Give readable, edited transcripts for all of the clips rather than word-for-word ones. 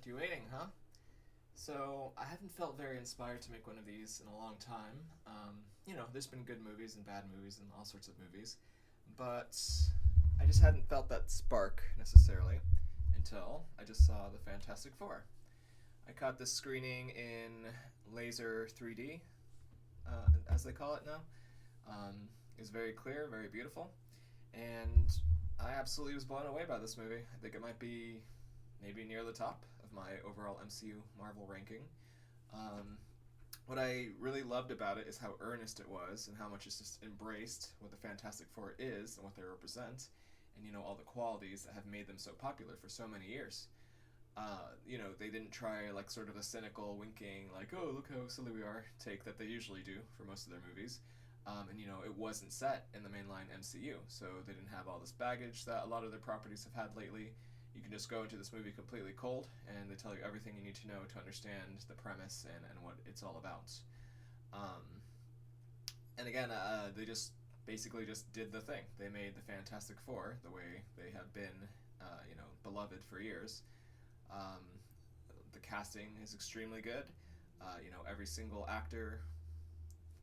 kept you waiting, huh? So, I haven't felt very inspired to make one of these in a long time. There's been good movies and bad movies and all sorts of movies, but I just hadn't felt that spark necessarily until I just saw the Fantastic Four. I caught this screening in laser 3D, as they call it now. It was very clear, very beautiful, and I absolutely was blown away by this movie. I think it might be maybe near the top of my overall MCU Marvel ranking. Um, what I really loved about it is how earnest it was and how much it's just embraced what the Fantastic Four is and what they represent, and all the qualities that have made them so popular for so many years. They didn't try like sort of a cynical, winking, like, oh, look how silly we are take that they usually do for most of their movies. It wasn't set in the mainline MCU, so they didn't have all this baggage that a lot of their properties have had lately. You can just go into this movie completely cold, and they tell you everything you need to know to understand the premise and what it's all about. Um, and again, they just basically just did the thing. They made the Fantastic Four the way they have been, beloved for years. Um, the casting is extremely good. Every single actor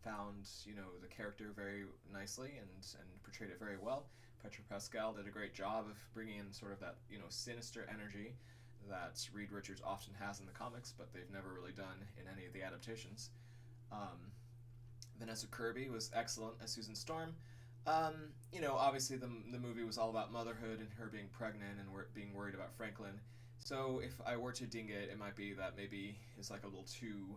found the character very nicely and portrayed it very well. Petra Pascal did a great job of bringing in sort of that sinister energy that Reed Richards often has in the comics, but they've never really done in any of the adaptations. Um, Vanessa Kirby was excellent as Susan Storm. Obviously the movie was all about motherhood and her being pregnant and being worried about Franklin. So if I were to ding it, it might be that maybe it's like a little too,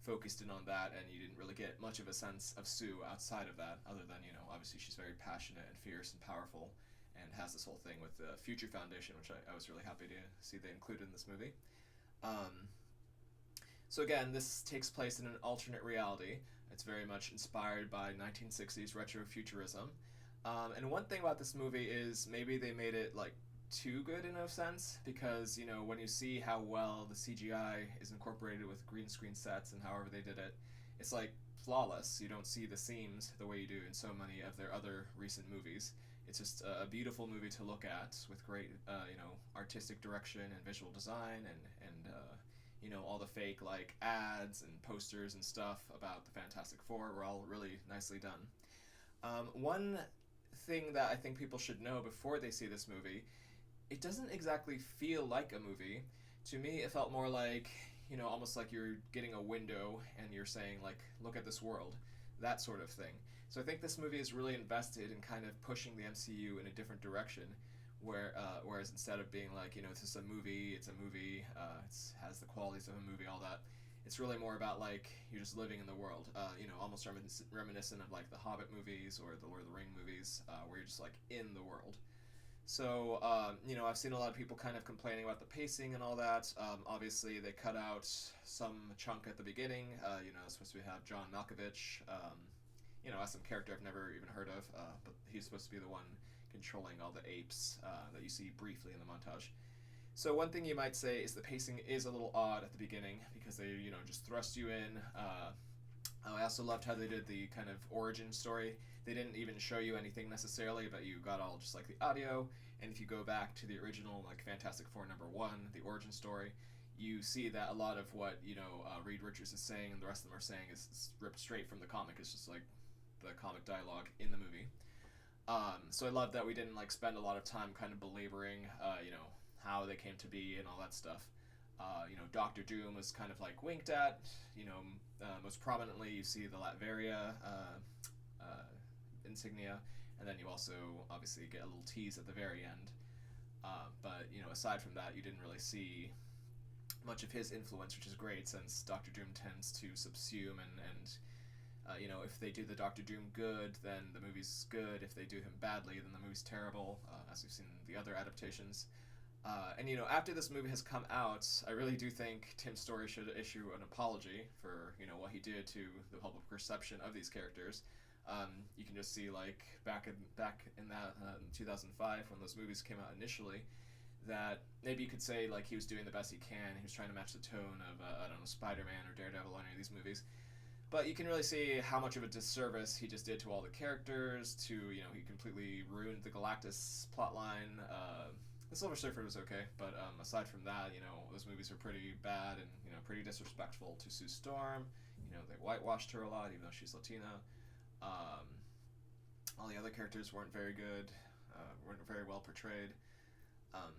focused in on that, and you didn't really get much of a sense of Sue outside of that, other than obviously she's very passionate and fierce and powerful, and has this whole thing with the Future Foundation, which I was really happy to see they included in this movie. Um, so again, this takes place in an alternate reality. It's very much inspired by 1960s retrofuturism. And one thing about this movie is maybe they made it like too good in a sense, because when you see how well the CGI is incorporated with green screen sets and however they did it, it's like flawless. You don't see the seams the way you do in so many of their other recent movies. It's just a beautiful movie to look at with great artistic direction and visual design, and all the fake like ads and posters and stuff about the Fantastic Four were all really nicely done. One thing that I think people should know before they see this movie, it doesn't exactly feel like a movie. To me, it felt more like, almost like you're getting a window and you're saying, like, look at this world, that sort of thing. So I think this movie is really invested in kind of pushing the MCU in a different direction, whereas instead of being like, this is a movie, it's a movie, it has the qualities of a movie, all that, it's really more about like you're just living in the world, almost reminiscent of like the Hobbit movies or the Lord of the Ring movies, where you're just like in the world. So, I've seen a lot of people kind of complaining about the pacing and all that. Obviously, they cut out some chunk at the beginning. It's supposed to have John Malkovich, as some character I've never even heard of, but he's supposed to be the one controlling all the apes that you see briefly in the montage. So one thing you might say is the pacing is a little odd at the beginning because they, just thrust you in. I also loved how they did the kind of origin story. They didn't even show you anything necessarily, but you got all just like the audio. And if you go back to the original, like Fantastic Four #1, the origin story, you see that a lot of what Reed Richards is saying and the rest of them are saying is ripped straight from the comic. It's just like the comic dialogue in the movie. So I love that we didn't like spend a lot of time kind of belaboring, how they came to be and all that stuff. Doctor Doom was kind of like winked at. Most prominently, you see the Latveria insignia, and then you also obviously get a little tease at the very end. But aside from that, you didn't really see much of his influence, which is great since Doctor Doom tends to subsume and if they do the Doctor Doom good, then the movie's good. If they do him badly, then the movie's terrible, as we've seen in the other adaptations. After this movie has come out, I really do think Tim Story should issue an apology for, what he did to the public perception of these characters. You can just see, like, back in that 2005 when those movies came out initially, that maybe you could say, like, he was doing the best he can. He was trying to match the tone of, Spider-Man or Daredevil or any of these movies. But you can really see how much of a disservice he just did to all the characters, he completely ruined the Galactus plotline, The Silver Surfer was okay, but aside from that, those movies were pretty bad and pretty disrespectful to Sue Storm. They whitewashed her a lot, even though she's Latina. Um, all the other characters weren't very good, weren't very well portrayed. Um,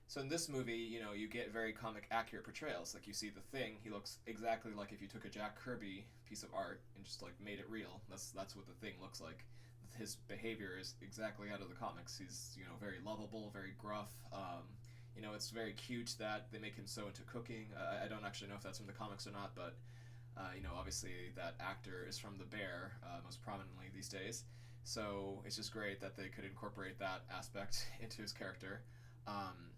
so in this movie, you get very comic accurate portrayals. Like you see the Thing, he looks exactly like if you took a Jack Kirby piece of art and just like made it real. That's what the Thing looks like. His behavior is exactly out of the comics. He's very lovable, very gruff. It's very cute that they make him so into cooking. I don't actually know if that's from the comics or not, but obviously that actor is from The Bear, most prominently these days. So it's just great that they could incorporate that aspect into his character.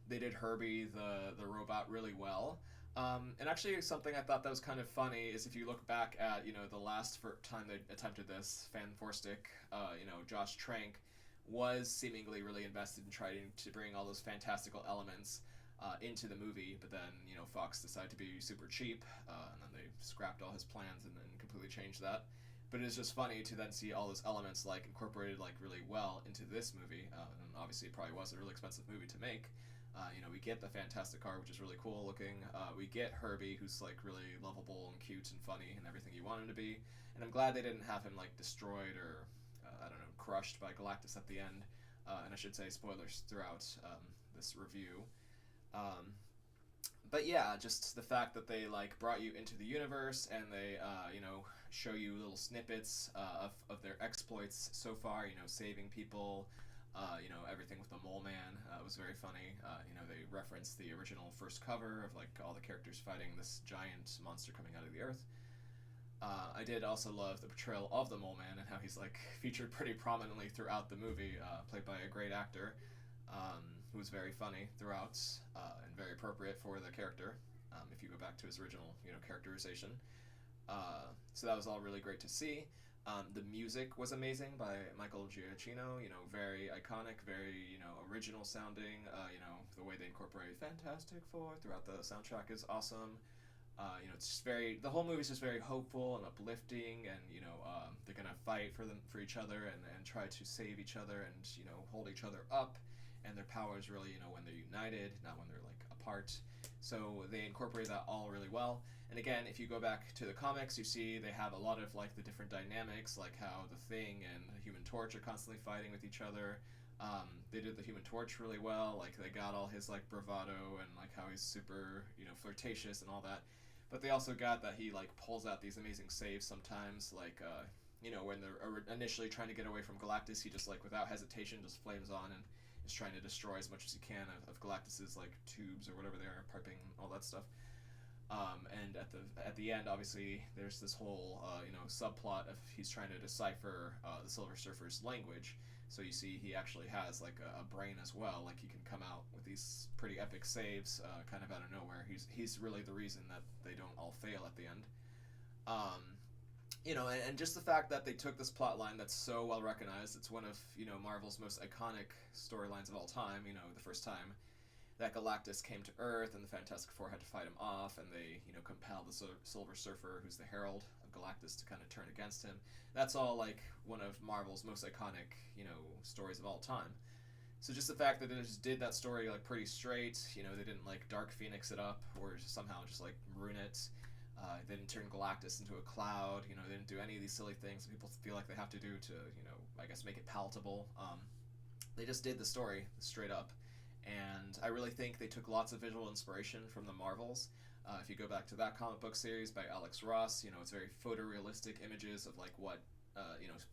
They did Herbie the robot really well. And actually, something I thought that was kind of funny is if you look back at the last time they attempted this, Fan Forstick, Josh Trank was seemingly really invested in trying to bring all those fantastical elements into the movie, but then Fox decided to be super cheap, and then they scrapped all his plans and then completely changed that. But it's just funny to then see all those elements like incorporated like really well into this movie, and obviously it probably was a really expensive movie to make. We get the Fantastic Car, which is really cool looking. We get Herbie, who's like really lovable and cute and funny and everything you want him to be. And I'm glad they didn't have him like destroyed or I don't know, crushed by Galactus at the end. And I should say spoilers throughout this review. But yeah, just the fact that they like brought you into the universe and they show you little snippets of their exploits so far. Saving people. Everything with the Mole Man was very funny. They referenced the original first cover of like all the characters fighting this giant monster coming out of the earth. I did also love the portrayal of the Mole Man and how he's like featured pretty prominently throughout the movie, played by a great actor who was very funny throughout and very appropriate for the character. If you go back to his original, characterization, so that was all really great to see. The music was amazing by Michael Giacchino. Very iconic, very original sounding. The way they incorporate Fantastic Four throughout the soundtrack is awesome. It's just the whole movie is just very hopeful and uplifting, and they're gonna fight for each other and try to save each other and hold each other up, and their powers really when they're united, not when they're like apart. So they incorporate that all really well. And again, if you go back to the comics, you see they have a lot of like the different dynamics, like how the Thing and the Human Torch are constantly fighting with each other. They did the Human Torch really well. Like they got all his like bravado and like how he's super flirtatious and all that. But they also got that he like pulls out these amazing saves sometimes, like when they're initially trying to get away from Galactus, he just like without hesitation just flames on and is trying to destroy as much as he can of Galactus's like tubes or whatever they are, piping, all that stuff. And at the end, obviously, there's this whole subplot of he's trying to decipher the Silver Surfer's language. So you see, he actually has like a brain as well. Like he can come out with these pretty epic saves, kind of out of nowhere. He's really the reason that they don't all fail at the end. And just the fact that they took this plot line that's so well recognized. It's one of Marvel's most iconic storylines of all time. The first time that Galactus came to Earth and the Fantastic Four had to fight him off, and they, compelled the Silver Surfer, who's the herald of Galactus, to kind of turn against him. That's all, like, one of Marvel's most iconic, stories of all time. So just the fact that they just did that story, like, pretty straight, they didn't, like, Dark Phoenix it up or somehow just, like, ruin it. They didn't turn Galactus into a cloud, they didn't do any of these silly things that people feel like they have to do to, I guess make it palatable. They just did the story straight up. And I really think they took lots of visual inspiration from the Marvels. If you go back to that comic book series by Alex Ross, it's very photorealistic images of like what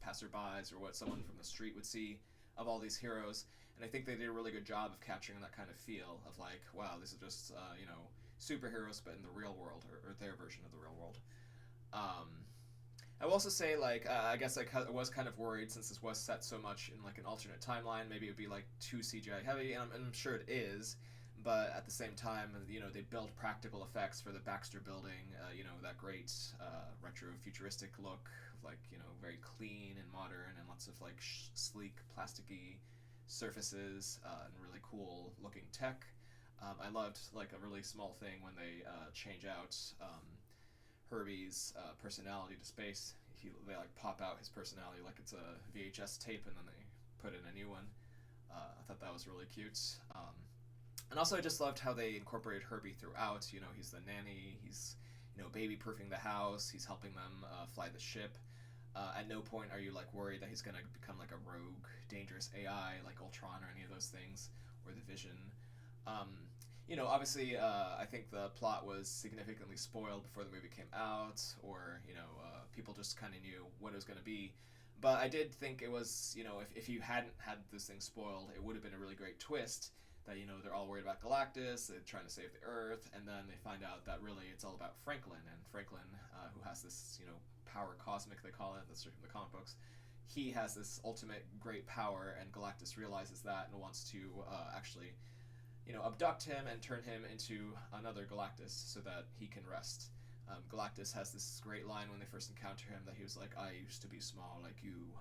passerbys or what someone from the street would see of all these heroes. And I think they did a really good job of capturing that kind of feel of like, wow, this is just superheroes, but in the real world or their version of the real world. I will also say, like, I guess I was kind of worried since this was set so much in, like, an alternate timeline. Maybe it would be, like, too CGI heavy, and I'm sure it is. But at the same time, they built practical effects for the Baxter Building, that great retro-futuristic look, like, very clean and modern, and lots of, like, sleek, plasticky surfaces, and really cool-looking tech. I loved, like, a really small thing when they change out Herbie's personality to space. They like pop out his personality like it's a VHS tape, and then they put in a new one. I thought that was really cute. And also, I just loved how they incorporated Herbie throughout. You know, he's the nanny. He's baby proofing the house. He's helping them fly the ship. At no point are you like worried that he's gonna become like a rogue, dangerous AI like Ultron or any of those things, or the Vision. Um, Obviously, I think the plot was significantly spoiled before the movie came out, or people just kind of knew what it was going to be. But I did think it was, if you hadn't had this thing spoiled, it would have been a really great twist. That they're all worried about Galactus, they're trying to save the Earth, and then they find out that really it's all about Franklin, and Franklin, who has this power cosmic they call it, that's from the comic books. He has this ultimate great power, and Galactus realizes that and wants to actually abduct him and turn him into another Galactus so that he can rest. Galactus has this great line when they first encounter him that he was like, "I used to be small like you."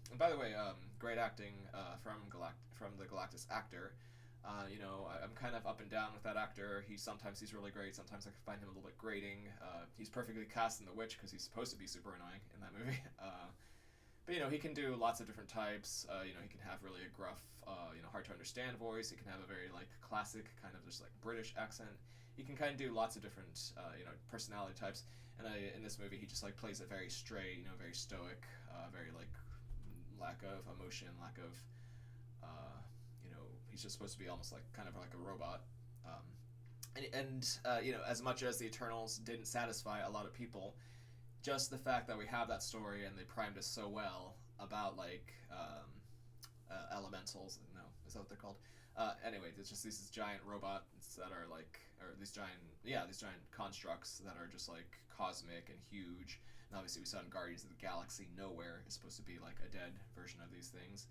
And by the way, great acting from the Galactus actor. I'm kind of up and down with that actor. Sometimes he's really great. Sometimes I find him a little bit grating. He's perfectly cast in The Witch because he's supposed to be super annoying in that movie. But he can do lots of different types. He can have really a gruff, hard to understand voice. He can have a very like classic kind of just like British accent. He can kind of do lots of different, personality types. And in this movie, he just like plays it very straight, very stoic, very like lack of emotion, lack of, he's just supposed to be almost like kind of like a robot. As much as the Eternals didn't satisfy a lot of people, just the fact that we have that story and they primed us so well about like elementals. No, is that what they're called? Anyway, it's just these giant robots that are like, or these giant constructs that are just like cosmic and huge. And obviously, we saw in Guardians of the Galaxy, nowhere is supposed to be like a dead version of these things.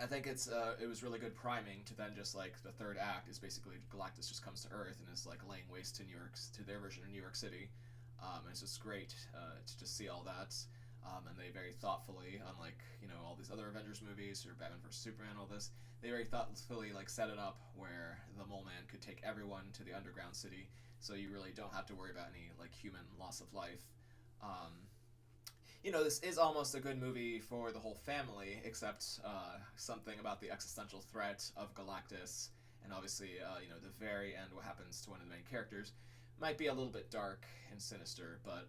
I think it was really good priming to then just like the third act is basically Galactus just comes to Earth and is like laying waste to their version of New York City. And it's just great to just see all that. And they very thoughtfully, unlike all these other Avengers movies or Batman vs Superman, all this, they very thoughtfully like set it up where the Mole Man could take everyone to the underground city, so you really don't have to worry about any like human loss of life. This is almost a good movie for the whole family, except something about the existential threat of Galactus, and obviously, the very end, what happens to one of the main characters, might be a little bit dark and sinister, but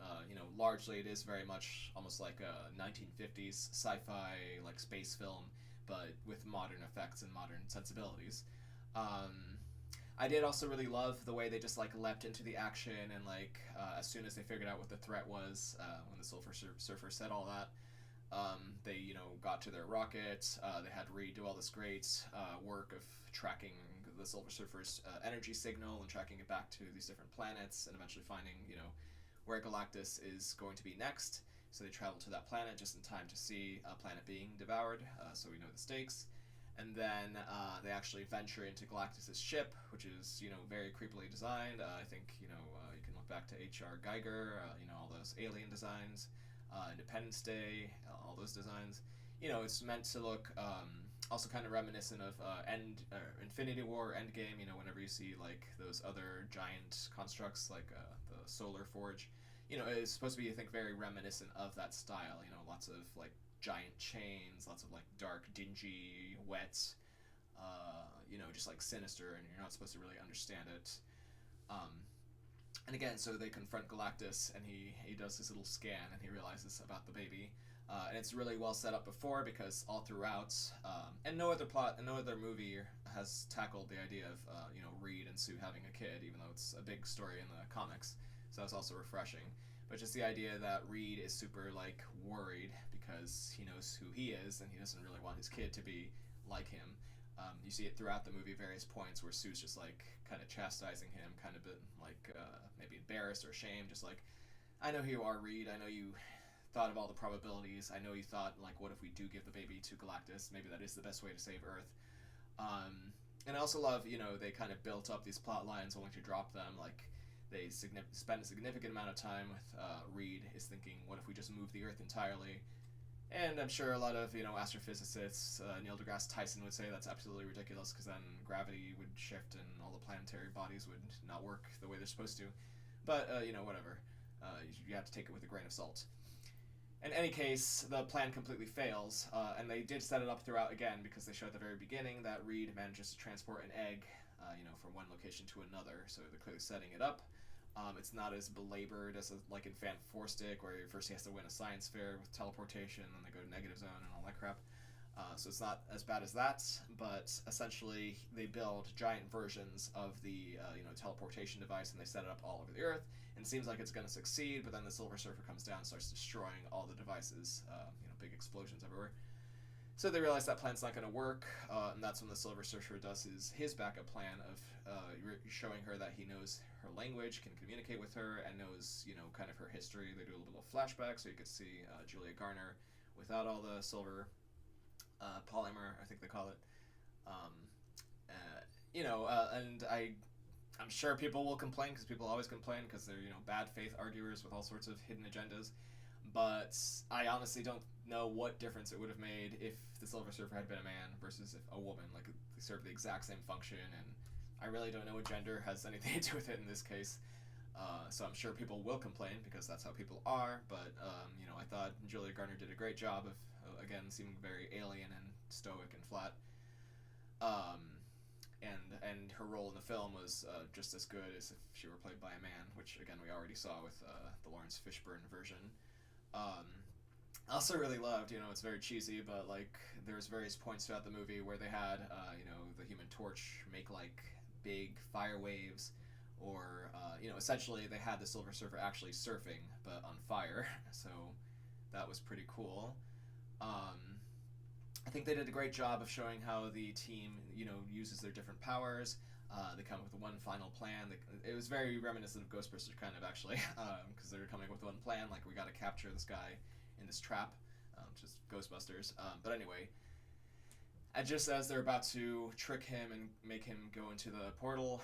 largely it is very much almost like a 1950s sci-fi like space film, but with modern effects and modern sensibilities. I did also really love the way they just like leapt into the action and like as soon as they figured out what the threat was, when the Silver Surfer said all that, they got to their rocket. They had Reed do all this great work of tracking the Silver Surfer's energy signal and tracking it back to these different planets and eventually finding where Galactus is going to be next. So they travel to that planet just in time to see a planet being devoured, so we know the stakes. And then they actually venture into Galactus's ship, which is very creepily designed. I think you can look back to H.R. Geiger, all those alien designs, Independence Day, all those designs. It's meant to look also kind of reminiscent of Infinity War, Endgame. Whenever you see like those other giant constructs like the Solar Forge, it's supposed to be, I think, very reminiscent of that style. Lots of like giant chains, lots of like dark, dingy, wet, just like sinister, and you're not supposed to really understand it. And again, so they confront Galactus, and he does his little scan, and he realizes about the baby. And it's really well set up before, because all throughout, and no other movie has tackled the idea of Reed and Sue having a kid, even though it's a big story in the comics. So that's also refreshing. But just the idea that Reed is super like worried because he knows who he is and he doesn't really want his kid to be like him. You see it throughout the movie, various points where Sue's just like kind of chastising him, kind of bit like maybe embarrassed or ashamed, just like, I know who you are, Reed. I know you thought of all the probabilities. I know you thought like, what if we do give the baby to Galactus? Maybe that is the best way to save Earth. And I also love, they kind of built up these plot lines only to drop them. Like they spend a significant amount of time with Reed is thinking, what if we just move the Earth entirely? And I'm sure a lot of astrophysicists, Neil deGrasse Tyson would say that's absolutely ridiculous because then gravity would shift and all the planetary bodies would not work the way they're supposed to. But whatever. You have to take it with a grain of salt. In any case, the plan completely fails, and they did set it up throughout again because they show at the very beginning that Reed manages to transport an egg, from one location to another. So they're clearly setting it up. It's not as belabored as like in Fan Four Stick, where first he has to win a science fair with teleportation, and then they go to Negative Zone and all that crap. So it's not as bad as that, but essentially they build giant versions of the teleportation device, and they set it up all over the Earth. And it seems like it's going to succeed, but then the Silver Surfer comes down and starts destroying all the devices. Big explosions everywhere. So they realize that plan's not going to work, and that's when the Silver Surfer does his backup plan of showing her that he knows her language, can communicate with her, and knows kind of her history. They do a little flashback, so you get to see Julia Garner without all the silver polymer, I think they call it. Um, and I'm sure people will complain because people always complain because they're bad faith arguers with all sorts of hidden agendas. But I honestly don't know what difference it would have made if the Silver Surfer had been a man versus if a woman. Like, they serve the exact same function, and I really don't know what gender has anything to do with it in this case. So I'm sure people will complain because that's how people are. But I thought Julia Garner did a great job of again seeming very alien and stoic and flat. And her role in the film was just as good as if she were played by a man, which again we already saw with the Lawrence Fishburne version. I also really loved, it's very cheesy, but like there's various points throughout the movie where they had, the Human Torch make like big fire waves, or essentially they had the Silver Surfer actually surfing but on fire, so that was pretty cool. I think they did a great job of showing how the team, uses their different powers. They come up with one final plan. It was very reminiscent of Ghostbusters, kind of, actually, because they were coming up with one plan, like, we got to capture this guy in this trap, which is Ghostbusters. But anyway, just as they're about to trick him and make him go into the portal,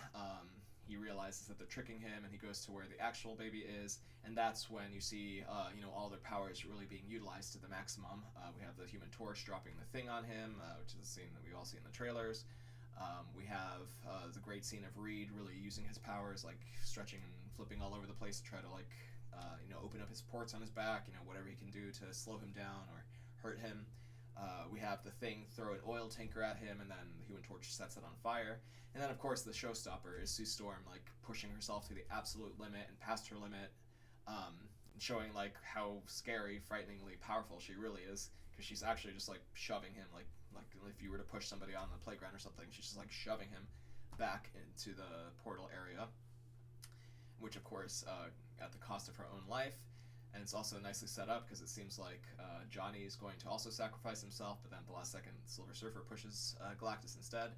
he realizes that they're tricking him, and he goes to where the actual baby is, and that's when you see, all their powers really being utilized to the maximum. We have the Human Torch dropping the thing on him, which is a scene that we all see in the trailers. We have the great scene of Reed really using his powers, like stretching and flipping all over the place to try to open up his ports on his back, whatever he can do to slow him down or hurt him. We have the Thing throw an oil tanker at him, and then the Human Torch sets it on fire. And then, of course, the showstopper is Sue Storm, like, pushing herself to the absolute limit and past her limit, showing, like, how scary, frighteningly powerful she really is, because she's actually just, like, shoving him, like if you were to push somebody on the playground or something, she's just, like, shoving him back into the portal area, which, of course, at the cost of her own life. And it's also nicely set up because it seems like Johnny is going to also sacrifice himself, but then at the last second, Silver Surfer pushes Galactus instead.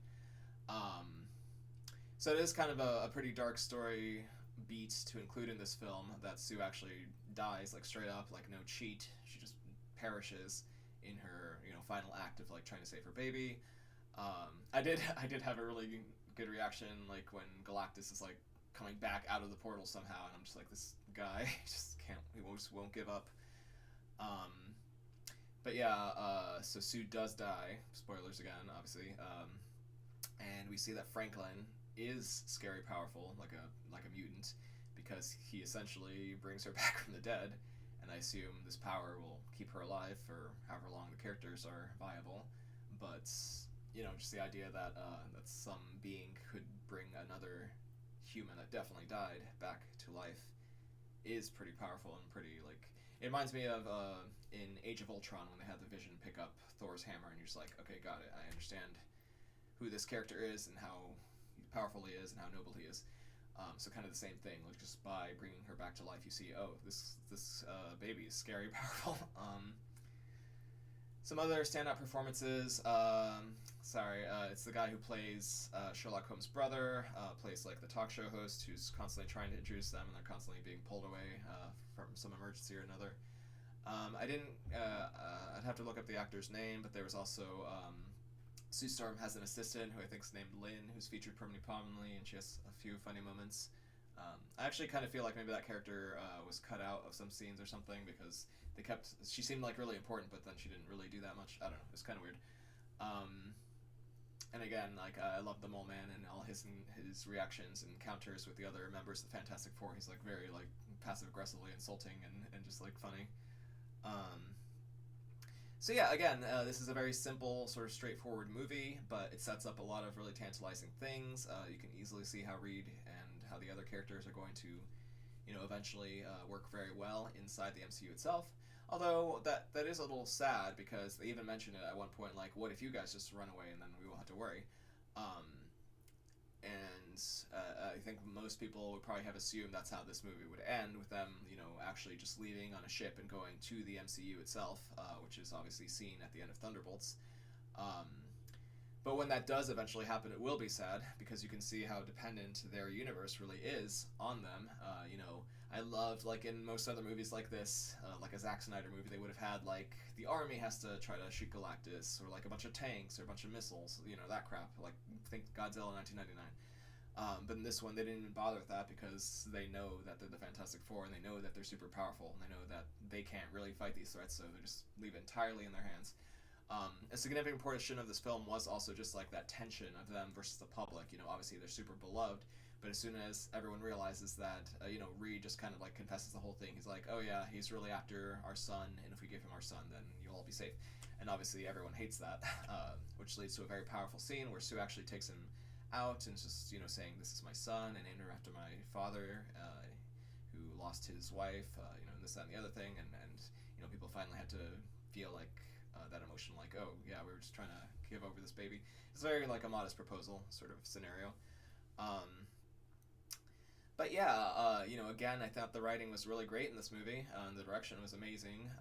So it is kind of a pretty dark story beat to include in this film, that Sue actually dies, like, straight up, like, no cheat. She just perishes in her final act of, like, trying to save her baby. I did have a really good reaction, like, when Galactus is, like, coming back out of the portal somehow, and I'm just like, this guy he just won't give up. But yeah, so Sue does die. Spoilers again, obviously. And we see that Franklin is scary powerful, like a mutant, because he essentially brings her back from the dead, and I assume this power will keep her alive for however long the characters are viable. But just the idea that that some being could bring another human that definitely died back to life is pretty powerful and pretty, like, it reminds me of in Age of Ultron when they had the Vision pick up Thor's hammer, and you're just like, okay, got it, I understand who this character is and how powerful he is and how noble he is. So kind of the same thing, like, just by bringing her back to life, you see, oh, this baby is scary powerful. Some other standout performances. It's the guy who plays Sherlock Holmes' brother, plays like the talk show host who's constantly trying to introduce them, and they're constantly being pulled away from some emergency or another. I'd have to look up the actor's name, but there was also Sue Storm has an assistant who I think is named Lynn, who's featured pretty prominently, and she has a few funny moments. I actually kind of feel like maybe that character was cut out of some scenes or something, because she seemed like really important, but then she didn't really do that much. I don't know, it was kind of weird. And again, like, I love the Mole Man and all his reactions and counters with the other members of the Fantastic Four. He's like very, like, passive aggressively insulting and just, like, funny. Um, so yeah, again, this is a very simple, sort of straightforward movie, but it sets up a lot of really tantalizing things. You can easily see how Reed and how the other characters are going to, eventually work very well inside the MCU itself. Although that is a little sad because they even mention it at one point, like, what if you guys just run away and then we won't have to worry? Um, and I think most people would probably have assumed that's how this movie would end, with them, actually just leaving on a ship and going to the MCU itself, which is obviously seen at the end of Thunderbolts. Um, but when that does eventually happen, it will be sad because you can see how dependent their universe really is on them. I loved, like, in most other movies like this, like a Zack Snyder movie, they would have had, like, the army has to try to shoot Galactus, or like a bunch of tanks, or a bunch of missiles, that crap. Like, think Godzilla 1999. But in this one, they didn't even bother with that because they know that they're the Fantastic Four, and they know that they're super powerful, and they know that they can't really fight these threats, so they just leave it entirely in their hands. A significant portion of this film was also just like that tension of them versus the public. Obviously they're super beloved, but as soon as everyone realizes that, Reed just kind of like confesses the whole thing. He's like, oh yeah, he's really after our son, and if we give him our son, then you'll all be safe. And obviously everyone hates that, which leads to a very powerful scene where Sue actually takes him out and just, saying, this is my son, and named her after my father, who lost his wife, and this, that, and the other thing, and people finally had to feel like that emotion, like, oh yeah, we were just trying to give over this baby. It's very like a modest proposal sort of scenario. Um, but yeah, again, I thought the writing was really great in this movie. The direction was amazing.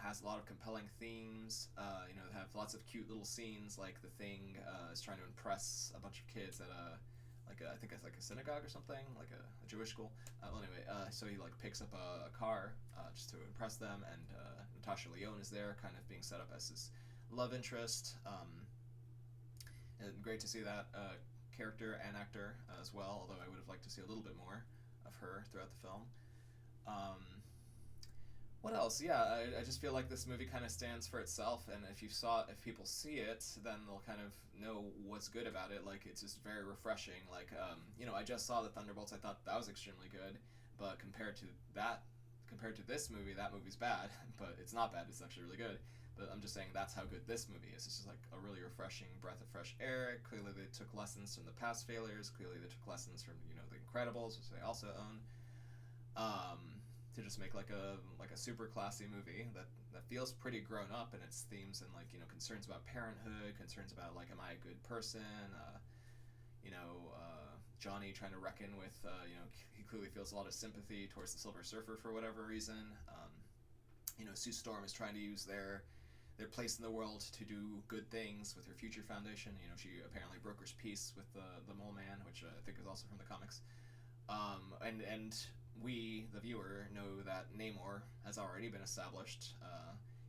Has a lot of compelling themes. They have lots of cute little scenes, like the Thing is trying to impress a bunch of kids at I think it's like a synagogue or something, like a Jewish school. So he like picks up a car just to impress them, and Natasha Lyonne is there, kind of being set up as his love interest. And great to see that character and actor as well, although I would have liked to see a little bit more of her throughout the film. What else? Yeah, I just feel like this movie kind of stands for itself, and if people see it, then they'll kind of know what's good about it. Like, it's just very refreshing. Like, I just saw the Thunderbolts. I thought that was extremely good, but compared to this movie, that movie's bad. But it's not bad. It's actually really good. But I'm just saying that's how good this movie is. It's just like a really refreshing breath of fresh air. Clearly, they took lessons from the past failures. Clearly, they took lessons from The Incredibles, which they also own. To just make like a super classy movie that feels pretty grown up in its themes, and like concerns about parenthood, concerns about like, am I a good person? Johnny trying to reckon with he clearly feels a lot of sympathy towards the Silver Surfer for whatever reason. Sue Storm is trying to use their place in the world to do good things with her Future Foundation. She apparently brokers peace with the Mole Man, which I think is also from the comics. And we, the viewer, know that Namor has already been established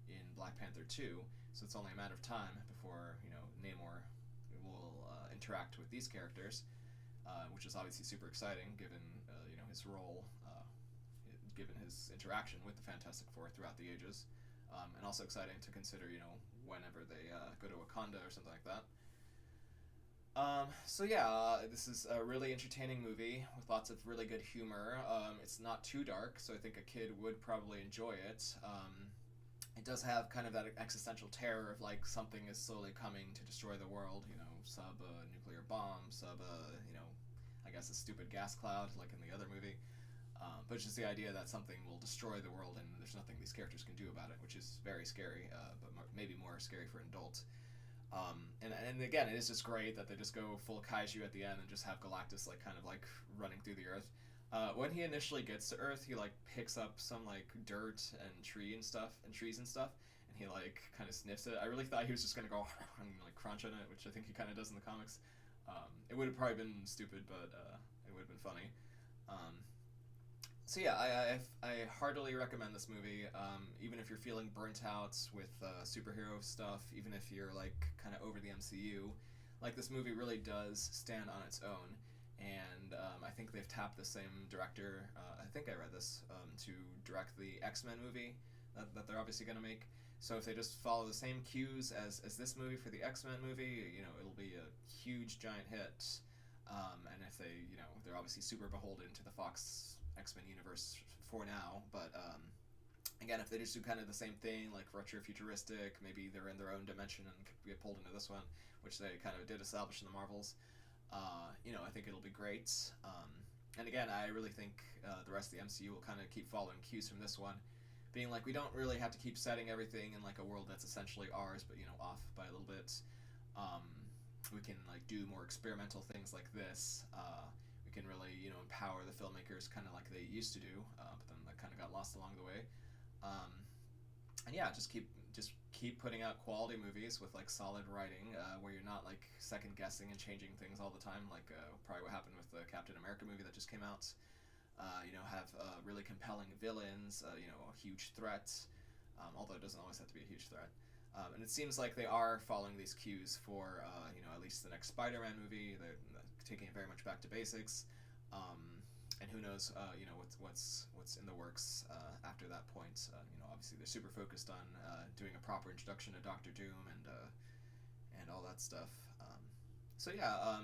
in Black Panther 2, so it's only a matter of time before Namor will interact with these characters, which is obviously super exciting given his role, given his interaction with the Fantastic Four throughout the ages, and also exciting to consider whenever they go to Wakanda or something like that. This is a really entertaining movie with lots of really good humor. It's not too dark, so I think a kid would probably enjoy it. It does have kind of that existential terror of like something is slowly coming to destroy the world, sub a nuclear bomb, sub I guess a stupid gas cloud like in the other movie. But it's just the idea that something will destroy the world and there's nothing these characters can do about it, which is very scary, but maybe more scary for an adult. And again, it is just great that they just go full kaiju at the end and just have Galactus like kind of like running through the earth. When he initially gets to Earth, he like picks up some like dirt and trees and stuff, and he like kind of sniffs it. I really thought he was just gonna go and like crunch on it, which I think he kind of does in the comics. It would have probably been stupid, but it would have been funny. I heartily recommend this movie. Even if you're feeling burnt out with superhero stuff, even if you're like kind of over the MCU, like this movie really does stand on its own. And I think they've tapped the same director. I think I read this to direct the X-Men movie that they're obviously going to make. So if they just follow the same cues as this movie for the X-Men movie, it'll be a huge giant hit. And if they're obviously super beholden to the Fox X-Men universe for now, but Again, if they just do kind of the same thing, like retro-futuristic, maybe they're in their own dimension and get pulled into this one, which they kind of did establish in the Marvels. I think it'll be great. And again, I really think the rest of the MCU will kind of keep following cues from this one, being like we don't really have to keep setting everything in like a world that's essentially ours, but off by a little bit. Um, we can like do more experimental things like this. We can really empower the filmmakers kind of like they used to do, but then that kind of got lost along the way. Um, and yeah, just keep putting out quality movies with like solid writing, where you're not like second guessing and changing things all the time, like probably what happened with the Captain America movie that just came out. Have really compelling villains, a huge threat, although it doesn't always have to be a huge threat. And it seems like they are following these cues for, at least the next Spider-Man movie. They're taking it very much back to basics. And who knows, what's in the works after that point. Obviously they're super focused on doing a proper introduction to Doctor Doom and all that stuff. So yeah,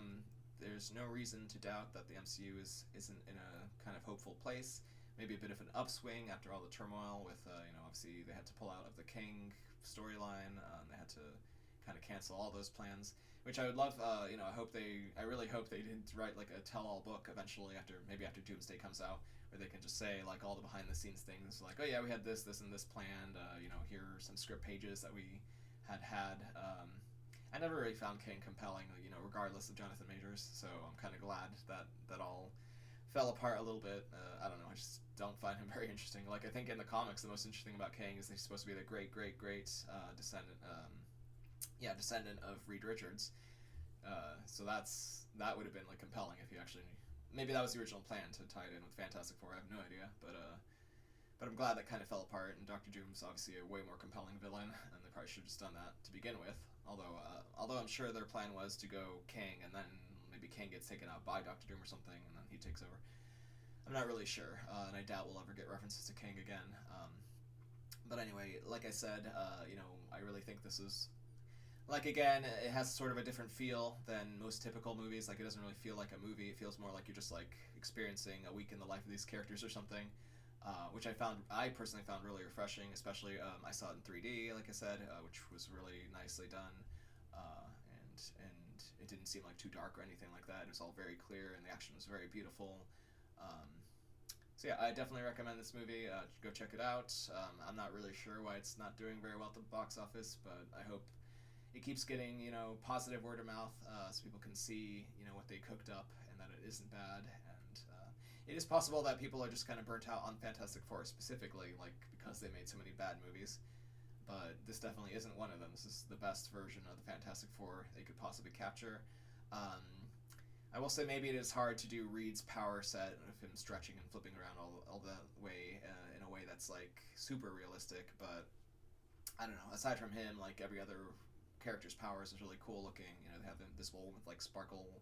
there's no reason to doubt that the MCU isn't in a kind of hopeful place. Maybe a bit of an upswing after all the turmoil with, obviously they had to pull out of the Kang storyline. They had to kind of cancel all those plans, which I would love. I really hope they didn't write like a tell-all book eventually after Doomsday comes out, where they can just say like all the behind-the-scenes things, like, oh yeah, we had this, and this planned. Here are some script pages that we had. I never really found Kang compelling, regardless of Jonathan Majors. So I'm kind of glad that all fell apart a little bit. I don't know. I just don't find him very interesting. Like, I think in the comics, the most interesting about Kang is that he's supposed to be the great descendant. Descendant of Reed Richards. So that would have been like compelling if you actually. Maybe that was the original plan to tie it in with Fantastic Four. I have no idea, but I'm glad that kind of fell apart. And Doctor Doom's obviously a way more compelling villain, and they probably should have just done that to begin with. Although I'm sure their plan was to go Kang, and then maybe Kang gets taken out by Doctor Doom or something, and then he takes over. I'm not really sure, and I doubt we'll ever get references to Kang again. But anyway, like I said, I really think this is. Like, again, it has sort of a different feel than most typical movies. Like, it doesn't really feel like a movie. It feels more like you're just, like, experiencing a week in the life of these characters or something, which I personally found really refreshing, especially, I saw it in 3D, like I said, which was really nicely done, and it didn't seem, like, too dark or anything like that. It was all very clear, and the action was very beautiful. So yeah, I definitely recommend this movie. Go check it out. I'm not really sure why it's not doing very well at the box office, but I hope it keeps getting, positive word of mouth, so people can see, what they cooked up and that it isn't bad. And it is possible that people are just kind of burnt out on Fantastic Four specifically, like, because they made so many bad movies. But this definitely isn't one of them. This is the best version of the Fantastic Four they could possibly capture. I will say maybe it is hard to do Reed's power set of him stretching and flipping around all the way in a way that's, like, super realistic. But I don't know. Aside from him, like, every other character's powers is really cool looking. They have the invisible with like sparkle,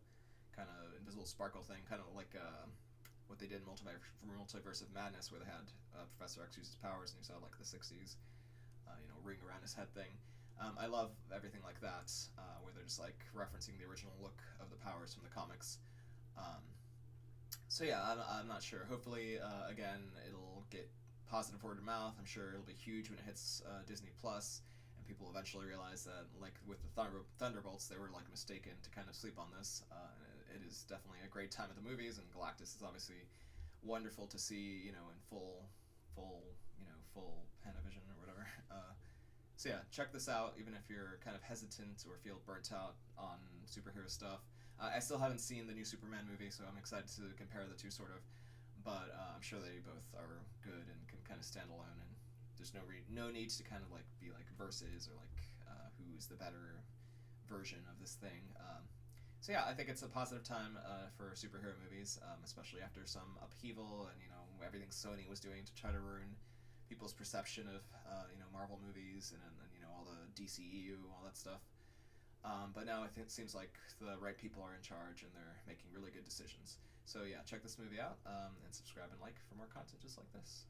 kind of invisible sparkle thing, kind of like what they did in Multiverse of Madness, where they had Professor X use his powers and you saw like the 60s, ring around his head thing. I love everything like that, where they're just like referencing the original look of the powers from the comics. So yeah, I'm not sure. Hopefully, again, it'll get positive word of mouth. I'm sure it'll be huge when it hits Disney Plus. People eventually realize that, like with the Thunderbolts, they were like mistaken to kind of sleep on this. It is definitely a great time at the movies, and Galactus is obviously wonderful to see, in full Panavision or whatever. So yeah, check this out, even if you're kind of hesitant or feel burnt out on superhero stuff. I still haven't seen the new Superman movie, so I'm excited to compare the two, sort of. But I'm sure they both are good and can kind of stand alone, and there's no need to kind of like be like versus or like who's the better version of this thing. So yeah, I think it's a positive time for superhero movies, especially after some upheaval and everything Sony was doing to try to ruin people's perception of Marvel movies and all the DCEU, all that stuff. But now I think it seems like the right people are in charge and they're making really good decisions. So yeah, check this movie out and subscribe and like for more content just like this.